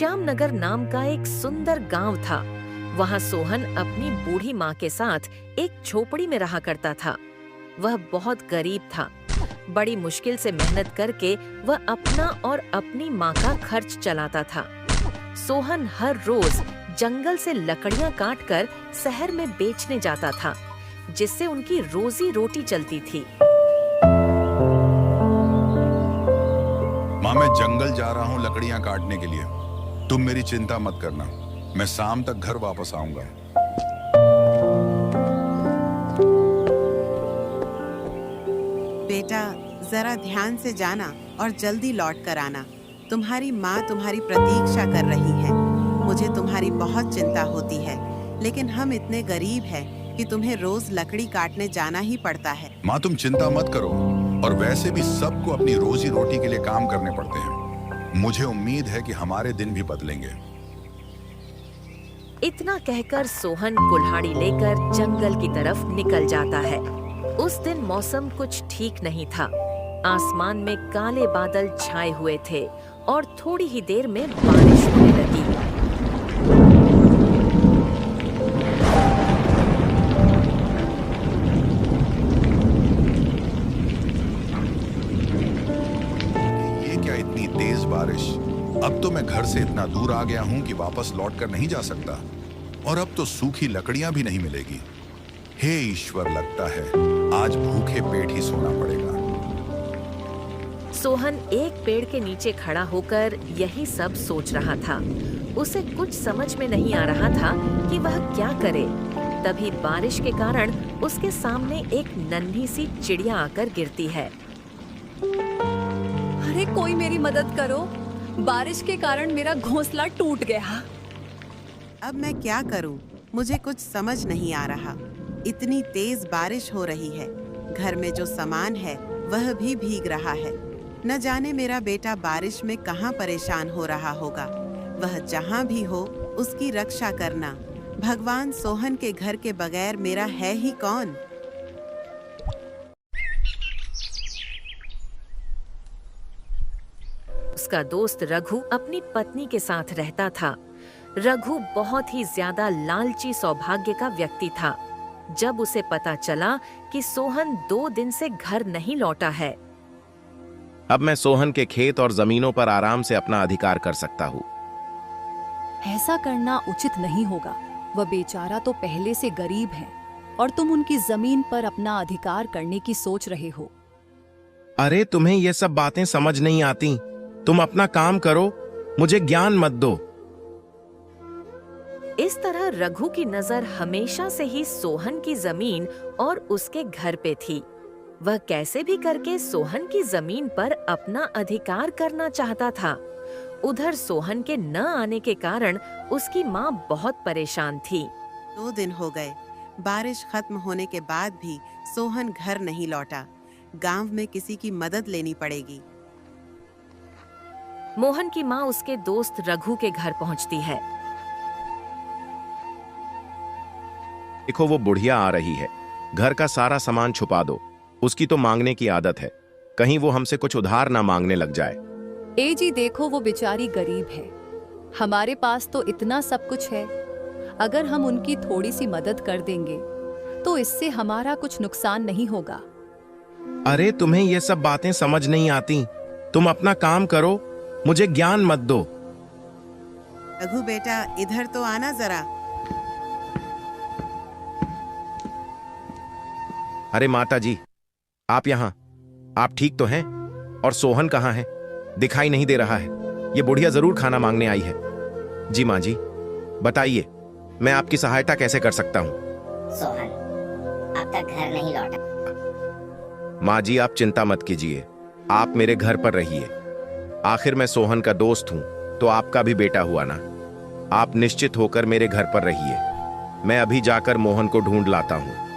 श्यामनगर नाम का एक सुंदर गांव था। वहां सोहन अपनी बूढ़ी माँ के साथ एक झोपड़ी में रहा करता था। वह बहुत गरीब था। बड़ी मुश्किल से मेहनत करके वह अपना और अपनी माँ का खर्च चलाता था। सोहन हर रोज जंगल से लकड़ियां काटकर शहर में बेचने जाता था, जिससे उनकी रोजी रोटी चलती थी। माँ, मैं जंगल जा रहा हूँ लकड़ियां काटने के लिए। तुम मेरी चिंता मत करना, मैं शाम तक घर वापस आऊंगा। बेटा, जरा ध्यान से जाना और जल्दी लौट कर आना। तुम्हारी माँ तुम्हारी प्रतीक्षा कर रही है। मुझे तुम्हारी बहुत चिंता होती है, लेकिन हम इतने गरीब हैं कि तुम्हें रोज लकड़ी काटने जाना ही पड़ता है। माँ, तुम चिंता मत करो, और वैसे भी सबको अपनी रोजी रोटी के लिए काम करने पड़ते हैं। मुझे उम्मीद है कि हमारे दिन भी बदलेंगे। इतना कहकर सोहन कुल्हाड़ी लेकर जंगल की तरफ निकल जाता है। उस दिन मौसम कुछ ठीक नहीं था। आसमान में काले बादल छाए हुए थे और थोड़ी ही देर में बारिश होने लगी। ये क्या इतनी तेज बारिश! अब तो मैं घर से इतना दूर आ गया हूँ कि वापस लौटकर नहीं जा सकता, और अब तो सूखी लकड़ियां भी नहीं मिलेगी। हे ईश्वर, लगता है आज भूखे पेट ही सोना पड़ेगा। सोहन एक पेड़ के नीचे खड़ा होकर यही सब सोच रहा था। उसे कुछ समझ में नहीं आ रहा था कि वह क्या करे। तभी बारिश के कारण उसके सामने एक नन्ही सी चिड़िया आकर गिरती है। अरे कोई मेरी मदद करो, बारिश के कारण मेरा घोंसला टूट गया। अब मैं क्या करूं? मुझे कुछ समझ नहीं आ रहा। इतनी तेज बारिश हो रही है, घर में जो सामान है वह भी भीग रहा है। न जाने मेरा बेटा बारिश में कहाँ परेशान हो रहा होगा। वह जहाँ भी हो उसकी रक्षा करना। भगवान, सोहन के घर के बगैर मेरा है ही कौन? उसका दोस्त रघु अपनी पत्नी के साथ रहता था। रघु बहुत ही ज्यादा लालची सौभाग्य का व्यक्ति था। जब उसे पता चला कि सोहन 2 दिन से घर नहीं लौटा है, अब मैं सोहन के खेत और जमीनों पर आराम से अपना अधिकार कर सकता हूँ। ऐसा करना उचित नहीं होगा। वह बेचारा तो पहले से गरीब है और तुम उनकी जमीन पर अपना अधिकार करने की सोच रहे हो। अरे तुम्हें ये सब बातें समझ नहीं आती। तुम अपना काम करो, मुझे ज्ञान मत दो। इस तरह रघु की नजर हमेशा से ही सोहन की जमीन और उसके घर पे थी। वह कैसे भी करके सोहन की जमीन पर अपना अधिकार करना चाहता था। उधर सोहन के न आने के कारण उसकी माँ बहुत परेशान थी। 2 दिन हो गए। बारिश खत्म होने के बाद भी सोहन घर नहीं लौटा। गांव में किसी की मदद लेनी पड़ेगी। मोहन की माँ उसके दोस्त रघु के घर पहुँचती है। देखो, वो बुढ़िया आ रही है। घर का सारा सामान छुपा दो। उसकी तो मांगने की आदत है, कहीं वो हमसे कुछ उधार ना मांगने लग जाए। ए जी, देखो वो बेचारी गरीब है। हमारे पास तो इतना सब कुछ है। अगर हम उनकी थोड़ी सी मदद कर देंगे तो इससे हमारा कुछ नुकसान नहीं होगा। अरे तुम्हें ये सब बातें समझ नहीं आती। तुम अपना काम करो, मुझे ज्ञान मत दो। रघु बेटा, इधर तो आना जरा। अरे माता जी, आप यहाँ? आप ठीक तो हैं? और सोहन कहाँ है? दिखाई नहीं दे रहा है। ये बुढ़िया जरूर खाना मांगने आई है। जी माँ जी, बताइए, मैं आपकी सहायता कैसे कर सकता हूँ? सोहन अब तक घर नहीं लौटा। माँ जी, आप चिंता मत कीजिए, आप मेरे घर पर रहिए। आखिर मैं सोहन का दोस्त हूँ, तो आपका भी बेटा हुआ ना। आप निश्चित होकर मेरे घर पर रहिए। मैं अभी जाकर मोहन को ढूंढ लाता हूँ।